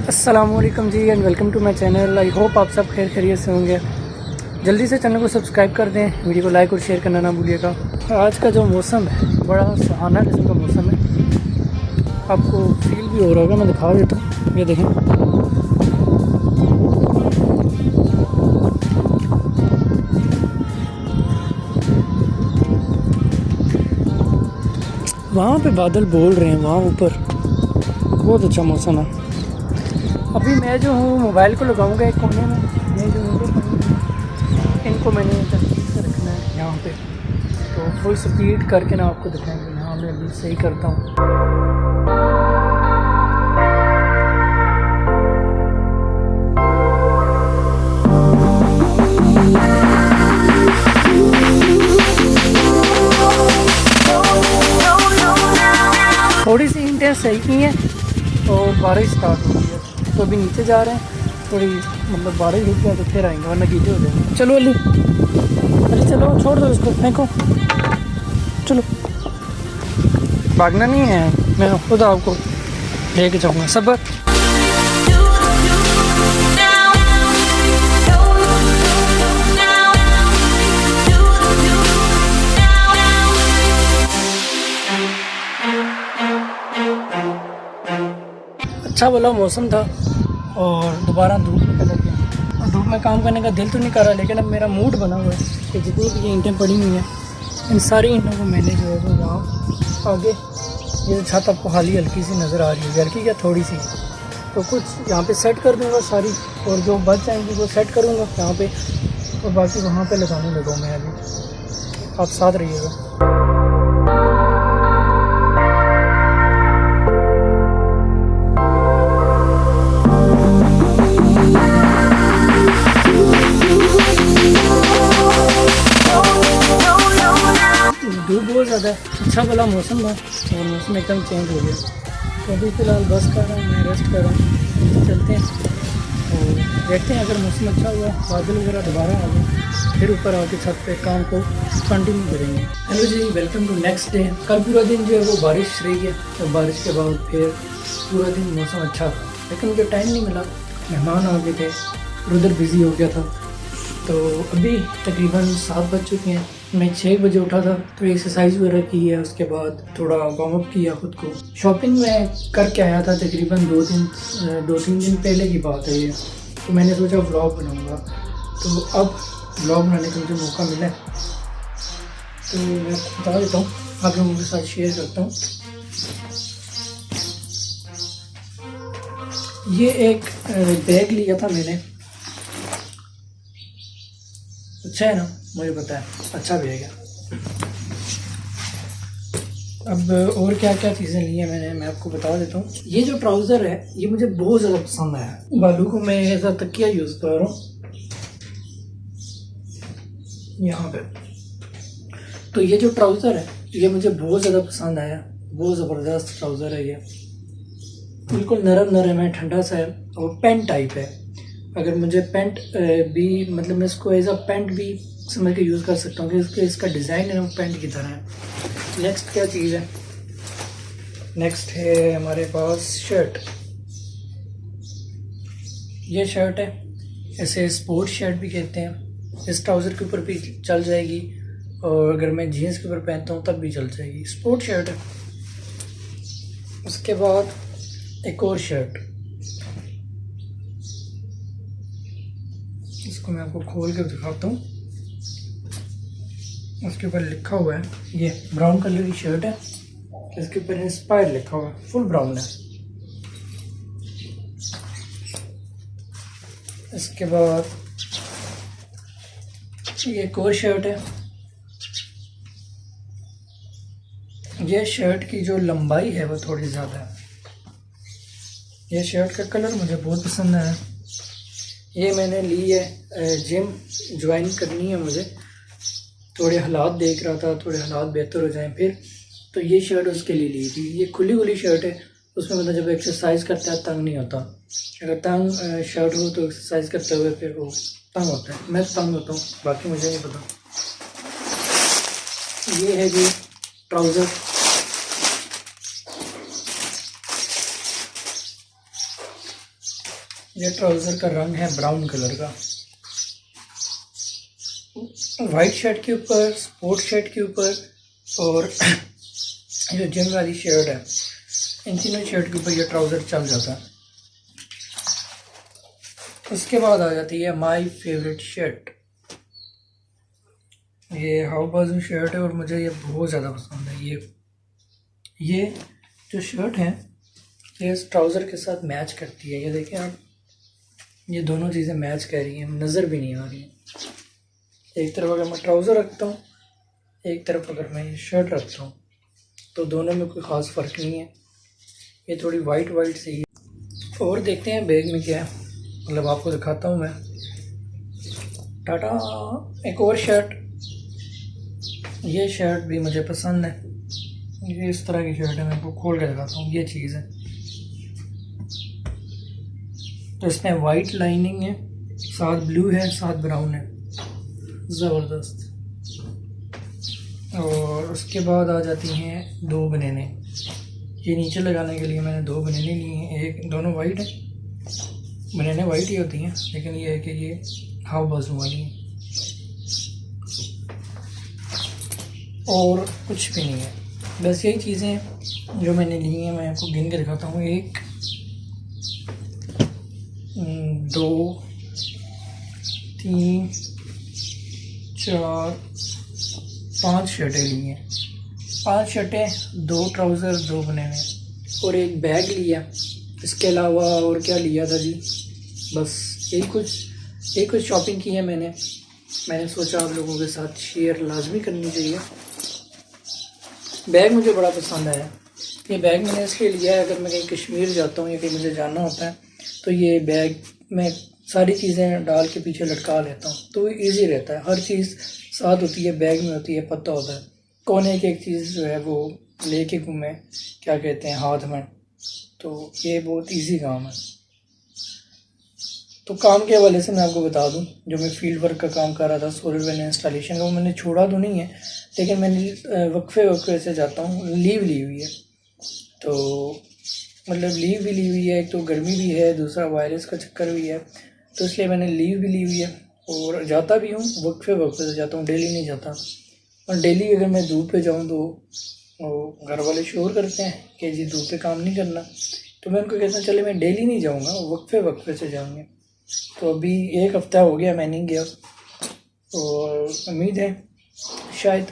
अस्सलामुअलैकुम जी and welcome to my channel. I hope आप सब खैर खैरियत से होंगे। जल्दी से चैनल को सब्सक्राइब कर दें, वीडियो को लाइक और शेयर करना ना भूलिएगा। आज का जो मौसम है बड़ा सुहाना किस्म का मौसम है, आपको फील भी हो रहा होगा। मैं दिखा देता हूँ, ये देखें। वहाँ पे बादल बोल रहे हैं, वहाँ ऊपर बहुत अच्छा मौसम है। अभी मैं जो हूँ मोबाइल को लगाऊंगा एक कोने में, ये जो इनको मैंने रखना है यहाँ पे, तो फुल स्पीड करके ना आपको दिखाएंगे। हाँ, मैं अभी सही करता हूँ। थोड़ी सी इंटेंस सही की है और बारिश स्टार्ट हो गई है, तो अभी नीचे जा रहे हैं। थोड़ी मतलब बारिश रुक जाए तो फिर आएंगे, वरना गीले हो जाएंगे। चलो अली, अरे चलो छोड़ दो इसको, फेंको, चलो। भागना नहीं है, मैं खुद आपको लेके जाऊँगा। सब्र। अच्छा वाला मौसम था और दोबारा धूप निकल गया। और धूप में काम करने का दिल तो नहीं कर रहा, लेकिन अब मेरा मूड बना हुआ है कि जितनी भी ये ईंटें पड़ी हुई हैं, इन सारी ईंटों को मैंने जो है वो वहाँ आगे, ये छत आपको खाली हल्की सी नज़र आ रही है, हल्की क्या थोड़ी सी, तो कुछ यहाँ पे सेट कर दूँगा सारी, और जो बच जाएंगी वो सेट करूँगा यहाँ पे, और बाकी वहाँ पे लगाने लगा मैं अभी। आप साथ रहिएगा। धूप बहुत ज़्यादा है, अच्छा वाला मौसम था और मौसम एकदम चेंज हो गया। तो अभी फ़िलहाल बस कर रहा हूँ, मैं रेस्ट कर रहा हूँ। तो चलते हैं और देखते हैं, अगर मौसम अच्छा हुआ, बादल वगैरह दोबारा आ गए, फिर ऊपर आके छत पे काम को कंटिन्यू करेंगे। हेलो जी, वेलकम टू नेक्स्ट डे। कल पूरा दिन जो है वो बारिश रही है, तो बारिश के बाद फिर पूरा दिन मौसम अच्छा था, लेकिन मुझे टाइम नहीं मिला, मेहमान आ गए थे, उधर बिज़ी हो गया था। तो अभी तकरीबन 7 बज चुके हैं। मैं 6 बजे उठा था, तो एक्सरसाइज वगैरह की है, उसके बाद थोड़ा वार्म अप किया खुद को। शॉपिंग में करके आया था तकरीबन 2-3 दिन पहले की बात है ये। तो मैंने सोचा व्लॉग बनाऊंगा, तो अब व्लॉग बनाने का मुझे मौका मिला है, तो मैं बता देता हूँ, आप लोगों के साथ शेयर करता हूँ। ये एक बैग लिया था मैंने, अच्छा है ना, मुझे पता है अच्छा भी है। अब और क्या क्या चीज़ें ली हैं मैंने, मैं आपको बता देता हूँ। ये जो ट्राउज़र है ये मुझे बहुत ज़्यादा पसंद आया। बालू को मैं ऐसा तकिया यूज़ कर रहा हूँ यहाँ पे। तो ये जो ट्राउज़र है ये मुझे बहुत ज़्यादा पसंद आया, बहुत ज़बरदस्त ट्राउज़र है ये, बिल्कुल नरम नरम है, ठंडा सा है और पेंट टाइप है। अगर मुझे पेंट भी, मतलब मैं इसको एज अ पेंट भी समझ के यूज़ कर सकता हूँ कि इसका डिज़ाइन है वो पेंट की तरह है। नेक्स्ट क्या चीज़ है, नेक्स्ट है हमारे पास शर्ट। ये शर्ट है, इसे स्पोर्ट्स शर्ट भी कहते हैं। इस ट्राउज़र के ऊपर भी चल जाएगी, और अगर मैं जीन्स के ऊपर पहनता हूँ तब भी चल जाएगी। स्पोर्ट शर्ट है। उसके बाद एक और शर्ट, इसको मैं आपको खोल कर दिखाता हूँ। उसके ऊपर लिखा हुआ है, ये ब्राउन कलर की शर्ट है, इसके ऊपर इंस्पायर लिखा हुआ है, फुल ब्राउन है। इसके बाद ये एक और शर्ट है। ये शर्ट की जो लंबाई है वो थोड़ी ज़्यादा है। ये शर्ट का कलर मुझे बहुत पसंद है। ये मैंने ली है, जिम ज्वाइन करनी है मुझे, थोड़े हालात देख रहा था, थोड़े हालात बेहतर हो जाएं फिर, तो ये शर्ट उसके लिए ली थी। ये खुली खुली शर्ट है, उसमें मतलब जब एक्सरसाइज करता है तंग नहीं होता। अगर तंग शर्ट हो तो एक्सरसाइज करते हुए फिर वो तंग होता है, मैं तंग होता हूँ, बाकी मुझे नहीं पता। ये है जी ट्राउज़र, ये ट्राउज़र का रंग है ब्राउन कलर का। वाइट शर्ट के ऊपर, स्पोर्ट शर्ट के ऊपर और ये जो जिम वाली शर्ट है, इन तीनों शर्ट के ऊपर ये ट्राउज़र चल जाता है। उसके बाद आ जाती है माय फेवरेट शर्ट। ये हाउ बाजू शर्ट है और मुझे ये बहुत ज़्यादा पसंद है। ये जो शर्ट है ये इस ट्राउज़र के साथ मैच करती है। ये देखें आप, ये दोनों चीज़ें मैच कर रही हैं, नज़र भी नहीं आ रही हैं। एक तरफ अगर मैं ट्राउज़र रखता हूँ, एक तरफ अगर मैं ये शर्ट रखता हूँ, तो दोनों में कोई ख़ास फ़र्क नहीं है। ये थोड़ी वाइट वाइट सी है। और देखते हैं बैग में क्या है, मतलब आपको दिखाता हूँ मैं। टाटा, एक और शर्ट। ये शर्ट भी मुझे पसंद है। ये इस तरह की शर्ट है, मैं आपको खोल के दिखाता हूँ। ये चीज़ है, तो इसमें वाइट लाइनिंग है, साथ ब्लू है, साथ ब्राउन है, ज़बरदस्त। और उसके बाद आ जाती हैं दो बनेने। ये नीचे लगाने के लिए मैंने दो बनेने लिए हैं। एक, दोनों वाइट है, बनेने वाइट ही होती हैं, लेकिन ये है कि ये हाफ बाजू वाली हैं और कुछ भी नहीं है। बस यही चीज़ें जो मैंने ली हैं, मैं आपको गिन के दिखाता हूँ। 1 2 3 4 5 शर्टें ली हैं। 5 शर्टें, 2 ट्राउज़र, 2 बनेने और एक बैग लिया। इसके अलावा और क्या लिया था जी, बस यही कुछ शॉपिंग की है मैंने सोचा आप लोगों के साथ शेयर लाजमी करनी चाहिए। बैग मुझे बड़ा पसंद आया। ये बैग मैंने इसलिए लिया है, अगर मैं कहीं कश्मीर जाता हूँ या कहीं मुझे जाना होता है तो ये बैग में सारी चीज़ें डाल के पीछे लटका लेता हूँ, तो ईज़ी रहता है। हर चीज़ साथ होती है, बैग में होती है, पता होता है कौन एक चीज़ जो है वो लेके घूमे, क्या कहते हैं, हाथ में। तो ये बहुत इजी काम है। तो काम के हवाले से मैं आपको बता दूं, जो मैं फील्ड वर्क का काम कर रहा था, सोलर पैनल इंस्टॉलेशन का, वो मैंने छोड़ा तो नहीं है, लेकिन मैंने वक्फे से जाता हूँ, लीव ली हुई है। तो मतलब लीव भी ली हुई है, एक तो गर्मी भी है, दूसरा वायरस का चक्कर भी है, तो इसलिए मैंने लीव भी ली हुई है। और जाता भी हूँ, वक्फे से जाता हूँ, डेली नहीं जाता। और डेली अगर मैं धूप पे जाऊँ तो घर वाले शोर करते हैं कि जी धूप पे काम नहीं करना, तो मैं उनको कहता हूँ चले मैं डेली नहीं जाऊँगा, वक्फे से जाऊँगे। तो अभी 1 हफ़्ता हो गया मैं नहीं गया, और उम्मीद है शायद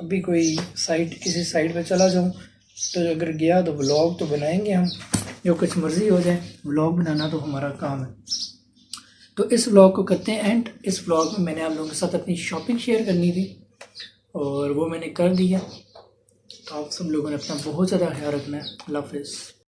अभी कोई किसी साइट पे चला जाऊँ, तो अगर गया तो व्लॉग तो बनाएंगे हम, जो कुछ मर्ज़ी हो जाए, व्लॉग बनाना तो हमारा काम है। तो इस व्लॉग को करते हैं एंड। इस व्लॉग में मैंने आप लोगों के साथ अपनी शॉपिंग शेयर करनी थी और वो मैंने कर दिया। तो आप सब लोगों ने अपना बहुत ज़्यादा ख्याल रखना है। अल्लाह हाफ़िज़।